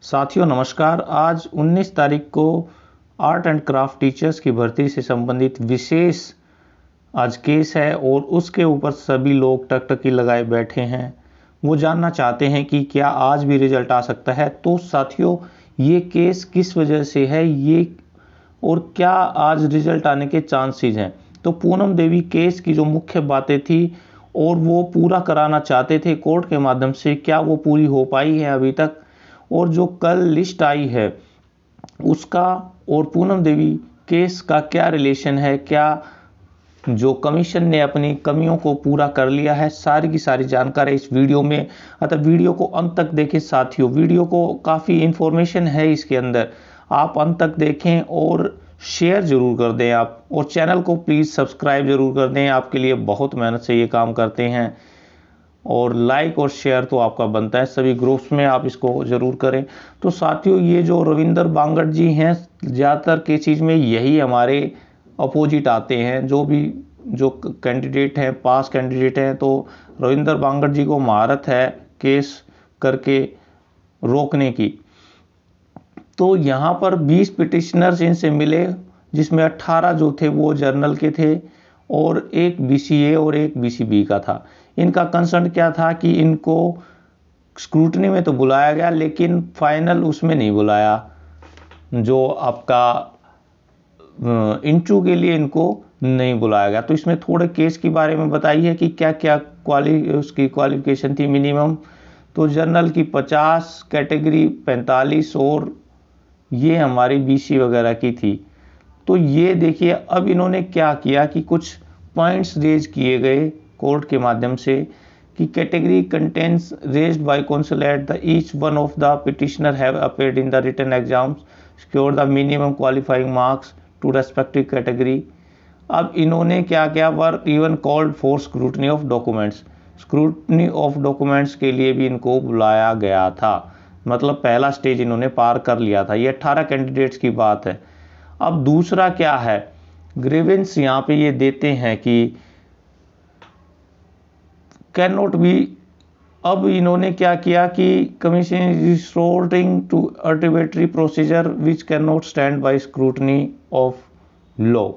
साथियों नमस्कार। आज 19 तारीख को आर्ट एंड क्राफ्ट टीचर्स की भर्ती से संबंधित विशेष आज केस है और उसके ऊपर सभी लोग टकटकी लगाए बैठे हैं। वो जानना चाहते हैं कि क्या आज भी रिजल्ट आ सकता है। तो साथियों ये केस किस वजह से है ये और क्या आज रिजल्ट आने के चांसेस हैं। तो पूनम देवी केस की जो मुख्य बातें थी और वो पूरा कराना चाहते थे कोर्ट के माध्यम से, क्या वो पूरी हो पाई है अभी तक। और जो कल लिस्ट आई है उसका और पूनम देवी केस का क्या रिलेशन है, क्या जो कमीशन ने अपनी कमियों को पूरा कर लिया है, सारी की सारी जानकारी इस वीडियो में। अतः वीडियो को अंत तक देखें साथियों, वीडियो को काफ़ी इंफॉर्मेशन है इसके अंदर, आप अंत तक देखें और शेयर जरूर कर दें आप, और चैनल को प्लीज़ सब्सक्राइब जरूर कर दें। आपके लिए बहुत मेहनत से ये काम करते हैं और लाइक और शेयर तो आपका बनता है, सभी ग्रुप्स में आप इसको ज़रूर करें। तो साथियों ये जो रविंदर बांगड़ जी हैं, ज़्यादातर के चीज़ में यही हमारे अपोजिट आते हैं। जो कैंडिडेट हैं, पास कैंडिडेट हैं, तो रविंदर बांगड़ जी को महारत है केस करके रोकने की। तो यहाँ पर 20 पिटिशनर्स इनसे मिले, जिसमें 18 जो थे वो जर्नल के थे और एक बीसीए और एक बीसीबी का था। इनका कंसर्न क्या था कि इनको स्क्रूटनी में तो बुलाया गया लेकिन फाइनल उसमें नहीं बुलाया, जो आपका इंटरव्यू के लिए इनको नहीं बुलाया गया। तो इसमें थोड़े केस के बारे में बताइए कि क्या क्या उसकी क्वालिफिकेशन थी मिनिमम। तो जर्नल की 50, कैटेगरी 45 और ये हमारी बीसी वगैरह की थी। तो ये देखिए अब इन्होंने क्या किया कि कुछ पॉइंट्स रेज किए गए कोर्ट के माध्यम से कि category contents raised by council at the each one of the petitioner have appeared in the written exams secure the minimum qualifying marks to respective category. अब इन्होंने क्या किया, were even called for scrutiny of documents. Scrutiny of documents के लिए भी इनको बुलाया गया था, मतलब पहला स्टेज इन्होंने पार कर लिया था। ये 18 कैंडिडेट्स की बात है। अब दूसरा क्या है, ग्रीवेंस यहाँ पे ये देते हैं कि कैन नॉट बी। अब इन्होंने क्या किया कि commission is resorting to arbitrary procedure which can not stand by scrutiny of law.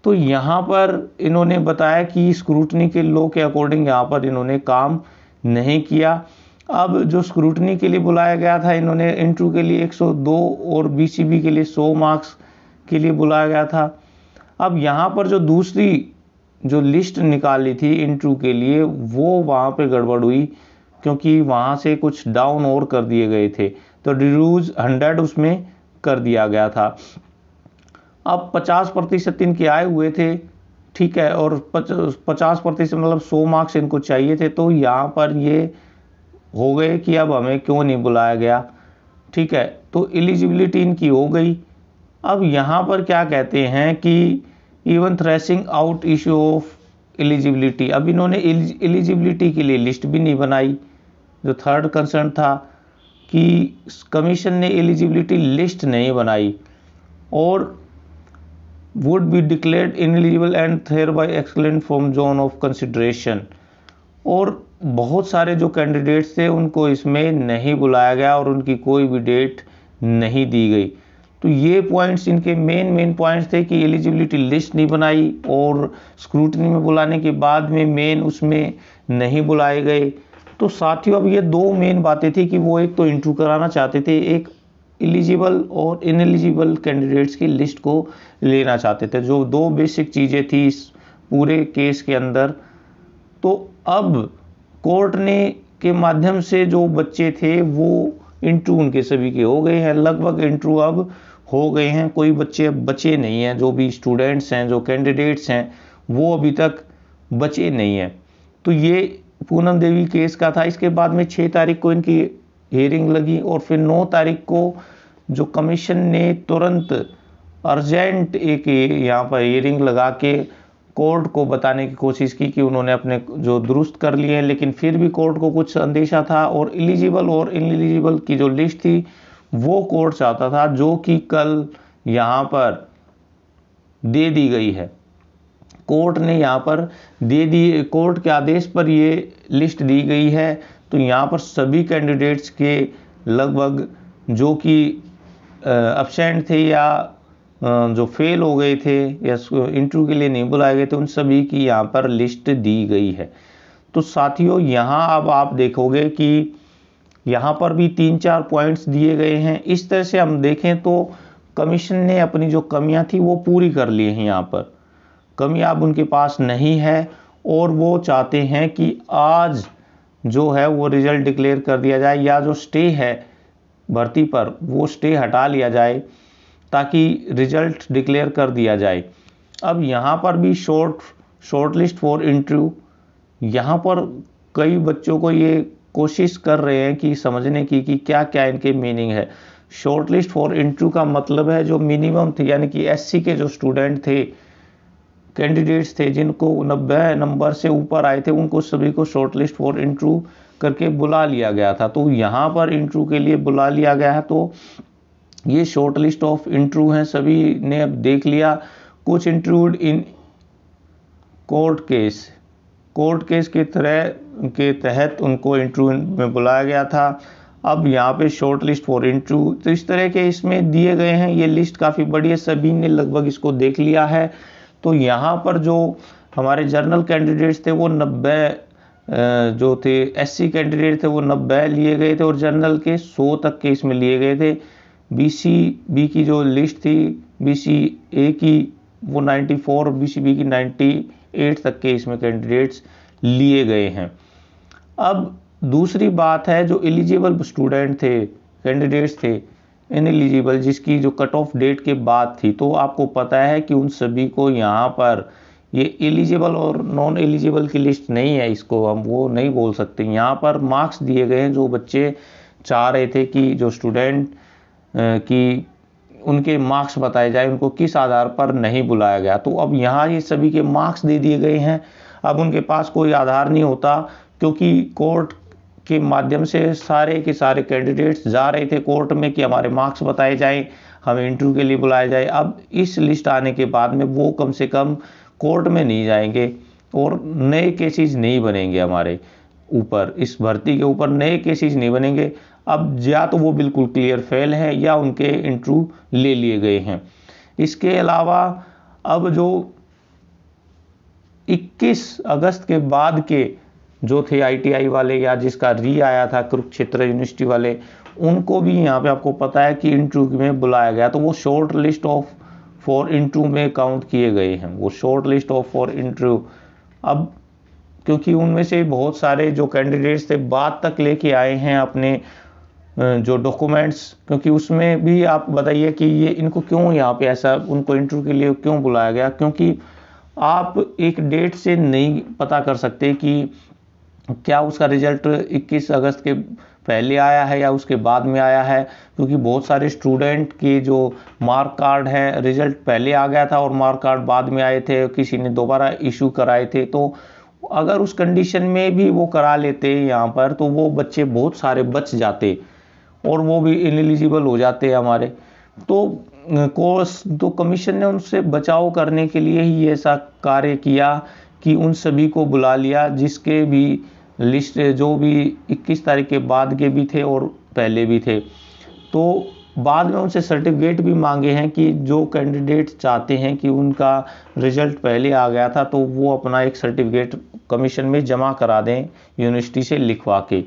तो यहाँ पर इन्होंने बताया कि स्क्रूटनी के लॉ के अकॉर्डिंग यहाँ पर इन्होंने काम नहीं किया। अब जो स्क्रूटनी के लिए बुलाया गया था, इन्होंने इंटरव्यू के लिए 102 और बीसीबी के लिए 100 मार्क्स के लिए बुलाया गया था। अब यहाँ पर जो दूसरी जो लिस्ट निकाली थी इंटरव्यू के लिए, वो वहाँ पे गड़बड़ हुई क्योंकि वहाँ से कुछ डाउन और कर दिए गए थे, तो डिड्यूज 100 उसमें कर दिया गया था। अब 50% इनके आए हुए थे, ठीक है, और 50% मतलब 100 मार्क्स इनको चाहिए थे। तो यहाँ पर ये हो गए कि अब हमें क्यों नहीं बुलाया गया, ठीक है, तो एलिजिबिलिटी इनकी हो गई। अब यहाँ पर क्या कहते हैं कि even threshing out issue of eligibility. अब इन्होंने एलिजिबिलिटी के लिए लिस्ट भी नहीं बनाई। जो थर्ड कंसर्न था कि कमीशन ने एलिजिबिलिटी लिस्ट नहीं बनाई और would be declared ineligible and thereby excluded from zone of consideration. और बहुत सारे जो कैंडिडेट्स थे उनको इसमें नहीं बुलाया गया और उनकी कोई भी डेट नहीं दी गई। तो ये पॉइंट्स इनके मेन पॉइंट्स थे कि एलिजिबिलिटी लिस्ट नहीं बनाई और स्क्रूटनी में बुलाने के बाद में मेन उसमें नहीं बुलाए गए। तो साथियों अब ये दो मेन बातें थी कि वो एक तो इंटरव्यू कराना चाहते थे, एक एलिजिबल और इनएलिजिबल कैंडिडेट्स की लिस्ट को लेना चाहते थे, जो दो बेसिक चीज़ें थी इस पूरे केस के अंदर। तो अब कोर्ट ने के माध्यम से जो बच्चे थे वो इंटरव्यू उनके सभी के हो गए हैं, लगभग इंटरव्यू अब हो गए हैं, कोई बच्चे अब बचे नहीं हैं। जो भी स्टूडेंट्स हैं, जो कैंडिडेट्स हैं, वो अभी तक बचे नहीं हैं। तो ये पूनम देवी केस का था। इसके बाद में 6 तारीख को इनकी हियरिंग लगी और फिर 9 तारीख को जो कमीशन ने तुरंत अर्जेंट एक यहाँ पर हियरिंग लगा के कोर्ट को बताने की कोशिश की कि उन्होंने अपने जो दुरुस्त कर लिए हैं, लेकिन फिर भी कोर्ट को कुछ अंदेशा था और एलिजिबल और इनएलिजिबल की जो लिस्ट थी वो कोर्ट चाहता था, जो कि कल यहाँ पर दे दी गई है। कोर्ट ने यहाँ पर दे दी, कोर्ट के आदेश पर ये लिस्ट दी गई है। तो यहाँ पर सभी कैंडिडेट्स के लगभग जो कि एब्सेंट थे या जो फेल हो गए थे या इंटरव्यू के लिए नहीं बुलाए गए थे, उन सभी की यहाँ पर लिस्ट दी गई है। तो साथियों यहाँ अब आप देखोगे कि यहाँ पर भी 3-4 पॉइंट्स दिए गए हैं। इस तरह से हम देखें तो कमीशन ने अपनी जो कमियां थी वो पूरी कर ली हैं। यहाँ पर कमी अब उनके पास नहीं है और वो चाहते हैं कि आज जो है वो रिजल्ट डिक्लेयर कर दिया जाए, या जो स्टे है भर्ती पर वो स्टे हटा लिया जाए ताकि रिजल्ट डिक्लेयर कर दिया जाए। अब यहाँ पर भी शॉर्ट लिस्ट फॉर इंटरव्यू, यहाँ पर कई बच्चों को ये कोशिश कर रहे हैं कि समझने की कि क्या क्या इनके मीनिंग है। शॉर्ट लिस्ट फॉर इंटरव्यू का मतलब है जो मिनिमम थे, यानी कि एससी के जो स्टूडेंट थे, कैंडिडेट्स थे जिनको 90 नंबर से ऊपर आए थे, उनको सभी को शॉर्ट लिस्ट फॉर इंटरव्यू करके बुला लिया गया था। तो यहाँ पर इंटरव्यू के लिए बुला लिया गया है। तो ये शॉर्ट लिस्ट ऑफ इंटरव्यू हैं, सभी ने अब देख लिया। कुछ इंटरव्यूड इन कोर्ट केस के तहत उनको इंटरव्यू में बुलाया गया था। अब यहाँ पे शॉर्ट लिस्ट फॉर इंटरव्यू, तो इस तरह के इसमें दिए गए हैं। ये लिस्ट काफ़ी बड़ी है, सभी ने लगभग इसको देख लिया है। तो यहाँ पर जो हमारे जर्नल कैंडिडेट्स थे वो 90 जो थे, एससी कैंडिडेट थे वो 90 लिए गए थे और जर्नल के 100 तक के इसमें लिए गए थे। बीसी बी की जो लिस्ट थी, बीसी ए की वो 94, बीसी बी की 98 तक के इसमें कैंडिडेट्स लिए गए हैं। अब दूसरी बात है, जो एलिजिबल स्टूडेंट थे, कैंडिडेट्स थे इनएलिजिबल, जिसकी जो कट ऑफ डेट के बाद थी, तो आपको पता है कि उन सभी को यहाँ पर ये एलिजिबल और नॉन एलिजिबल की लिस्ट नहीं है, इसको हम वो नहीं बोल सकते। यहाँ पर मार्क्स दिए गए हैं, जो बच्चे चाह रहे थे कि जो स्टूडेंट की उनके मार्क्स बताए जाए, उनको किस आधार पर नहीं बुलाया गया। तो अब यहाँ ये सभी के मार्क्स दे दिए गए हैं। अब उनके पास कोई आधार नहीं होता, क्योंकि कोर्ट के माध्यम से सारे के सारे कैंडिडेट्स जा रहे थे कोर्ट में कि हमारे मार्क्स बताए जाएं, हमें इंटरव्यू के लिए बुलाया जाए। अब इस लिस्ट आने के बाद में वो कम से कम कोर्ट में नहीं जाएंगे और नए केसेस नहीं बनेंगे हमारे ऊपर, इस भर्ती के ऊपर नए केसेस नहीं बनेंगे। अब या तो वो बिल्कुल क्लियर फेल है या उनके इंटरव्यू ले लिए गए हैं। इसके अलावा अब जो 21 अगस्त के बाद के जो थे आईटीआई वाले या जिसका री आया था कुरुक्षेत्र यूनिवर्सिटी वाले, उनको भी यहाँ पे आपको पता है कि इंटरव्यू में बुलाया गया, तो वो short list of for interview में काउंट किए गए हैं, वो short list of for interview. अब क्योंकि उनमें से बहुत सारे जो कैंडिडेट्स थे बाद तक लेके आए हैं अपने जो डॉक्यूमेंट्स, क्योंकि उसमें भी आप बताइए कि ये इनको क्यों यहाँ पे ऐसा उनको इंटरव्यू के लिए क्यों बुलाया गया। क्योंकि आप एक डेट से नहीं पता कर सकते कि क्या उसका रिजल्ट 21 अगस्त के पहले आया है या उसके बाद में आया है, क्योंकि बहुत सारे स्टूडेंट के जो मार्क कार्ड है, रिजल्ट पहले आ गया था और मार्क कार्ड बाद में आए थे, किसी ने दोबारा इशू कराए थे। तो अगर उस कंडीशन में भी वो करा लेते यहाँ पर, तो वो बच्चे बहुत सारे बच जाते और वो भी इनएलिजिबल हो जाते हमारे। तो कमीशन ने उनसे बचाव करने के लिए ही ऐसा कार्य किया कि उन सभी को बुला लिया, जिसके भी लिस्ट जो भी 21 तारीख के बाद के भी थे और पहले भी थे। तो बाद में उनसे सर्टिफिकेट भी मांगे हैं कि जो कैंडिडेट चाहते हैं कि उनका रिजल्ट पहले आ गया था, तो वो अपना एक सर्टिफिकेट कमीशन में जमा करा दें यूनिवर्सिटी से लिखवा के।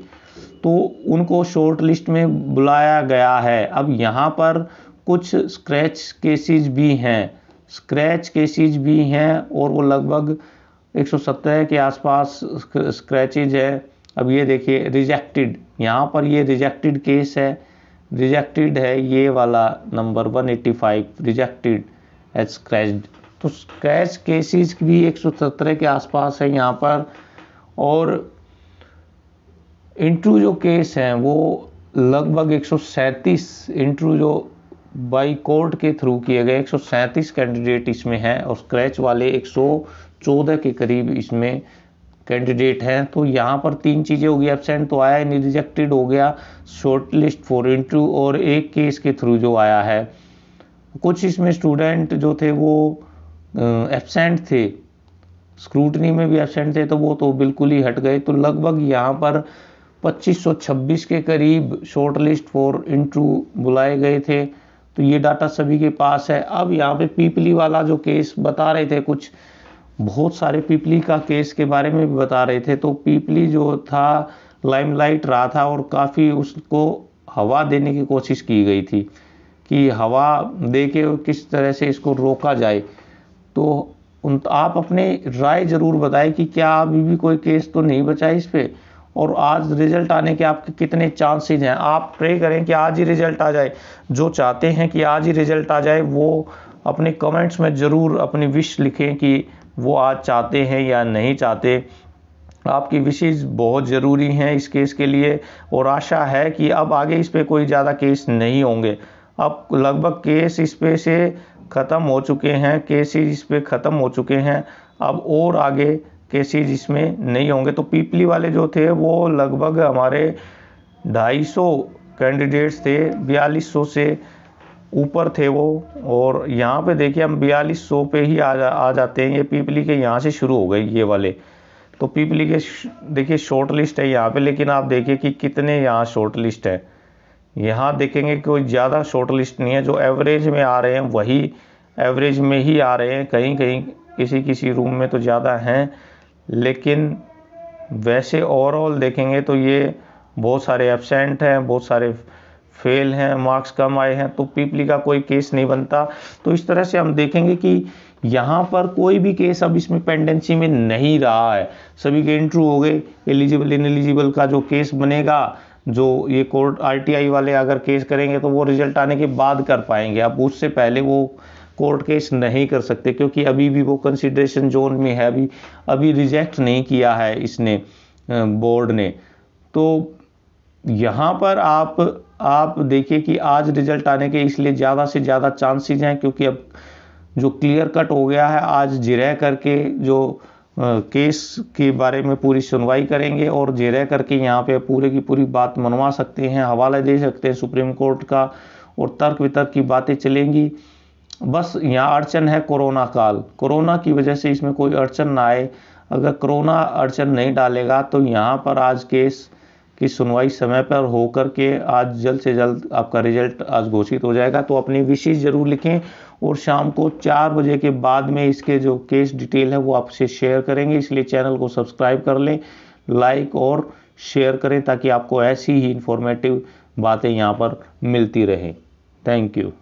तो उनको शॉर्ट लिस्ट में बुलाया गया है। अब यहाँ पर कुछ स्क्रैच केसेस भी हैं और वो लगभग 117 के आसपास स्क्रैचेज है। अब ये देखिए रिजेक्टेड, यहाँ पर ये रिजेक्टेड केस है, रिजेक्टेड है ये वाला नंबर 185 रिजेक्टेड एज स्क्रैच्ड। तो स्क्रैच केसेस भी 117 के आसपास है यहाँ पर। और इंटरव्यू जो केस हैं वो लगभग 137 इंटरव्यू जो बाई कोर्ट के थ्रू किए गए 137 कैंडिडेट इसमें हैं और स्क्रैच वाले 114 के करीब इसमें कैंडिडेट हैं। तो यहाँ पर 3 चीज़ें होगी, एब्सेंट तो आया नहीं, रिजेक्टेड हो गया, शॉर्ट लिस्ट फॉर इंटरव्यू और एक केस के थ्रू जो आया है। कुछ इसमें स्टूडेंट जो थे वो एब्सेंट थे, स्क्रूटनी में भी एब्सेंट थे, तो वो तो बिल्कुल ही हट गए। तो लगभग यहाँ पर 2526 के करीब शॉर्ट लिस्ट फॉर इंटरव्यू बुलाए गए थे। तो ये डाटा सभी के पास है। अब यहाँ पे पीपली वाला जो केस बता रहे थे, कुछ बहुत सारे पीपली का केस के बारे में भी बता रहे थे। तो पीपली जो था लाइमलाइट रहा था और काफ़ी उसको हवा देने की कोशिश की गई थी कि हवा दे के किस तरह से इसको रोका जाए। तो आप अपने राय ज़रूर बताएं कि क्या अभी भी कोई केस तो नहीं बचा इस पे, और आज रिजल्ट आने के आपके कितने चांसेस हैं। आप प्रे करें कि आज ही रिजल्ट आ जाए। जो चाहते हैं कि आज ही रिजल्ट आ जाए वो अपने कमेंट्स में ज़रूर अपनी विश लिखें कि वो आज चाहते हैं या नहीं चाहते। आपकी विशेष बहुत ज़रूरी हैं इस केस के लिए, और आशा है कि अब आगे इस पे कोई ज़्यादा केस नहीं होंगे। अब लगभग केस इस पे से ख़त्म हो चुके हैं, केसेज इस पे ख़त्म हो चुके हैं। अब और आगे केसेज इसमें नहीं होंगे। तो पीपली वाले जो थे वो लगभग हमारे 250 कैंडिडेट्स थे, 4200 से ऊपर थे वो। और यहाँ पे देखिए हम 4200 पे ही आ जाते हैं। ये पीपली के यहाँ से शुरू हो गई ये वाले। तो पीपली के देखिए शॉर्ट लिस्ट है यहाँ पे, लेकिन आप देखिए कि कितने यहाँ शॉर्ट लिस्ट है। यहाँ देखेंगे कोई ज़्यादा शॉर्ट लिस्ट नहीं है। जो एवरेज में आ रहे हैं वही एवरेज में ही आ रहे हैं, कहीं कहीं किसी किसी रूम में तो ज़्यादा हैं, लेकिन वैसे ओवरऑल देखेंगे तो ये बहुत सारे एब्सेंट हैं, बहुत सारे फेल हैं, मार्क्स कम आए हैं। तो पीपली का कोई केस नहीं बनता। तो इस तरह से हम देखेंगे कि यहाँ पर कोई भी केस अब इसमें पेंडेंसी में नहीं रहा है। सभी के इंटरव्यू हो गए। एलिजिबल इनएलिजिबल का जो केस बनेगा, जो ये कोर्ट आरटीआई वाले अगर केस करेंगे तो वो रिजल्ट आने के बाद कर पाएंगे। अब उससे पहले वो कोर्ट केस नहीं कर सकते, क्योंकि अभी भी वो कंसिडरेशन जोन में है। अभी रिजेक्ट नहीं किया है इसने, बोर्ड ने। तो यहाँ पर आप देखिए कि आज रिजल्ट आने के इसलिए ज़्यादा से ज़्यादा चांसेस हैं, क्योंकि अब जो क्लियर कट हो गया है, आज जिरह करके जो केस के बारे में पूरी सुनवाई करेंगे और जिरह करके यहाँ पे पूरे की पूरी बात मनवा सकते हैं, हवाला दे सकते हैं सुप्रीम कोर्ट का, और तर्क वितर्क की बातें चलेंगी। बस यहाँ अड़चन है कोरोना काल। कोरोना की वजह से इसमें कोई अड़चन ना आए। अगर कोरोना अड़चन नहीं डालेगा तो यहाँ पर आज केस की सुनवाई समय पर होकर के आज जल्द से जल्द आपका रिजल्ट आज घोषित हो जाएगा। तो अपनी विशेष ज़रूर लिखें, और शाम को 4 बजे के बाद में इसके जो केस डिटेल है वो आपसे शेयर करेंगे। इसलिए चैनल को सब्सक्राइब कर लें, लाइक और शेयर करें, ताकि आपको ऐसी ही इंफॉर्मेटिव बातें यहाँ पर मिलती रहें। Thank you.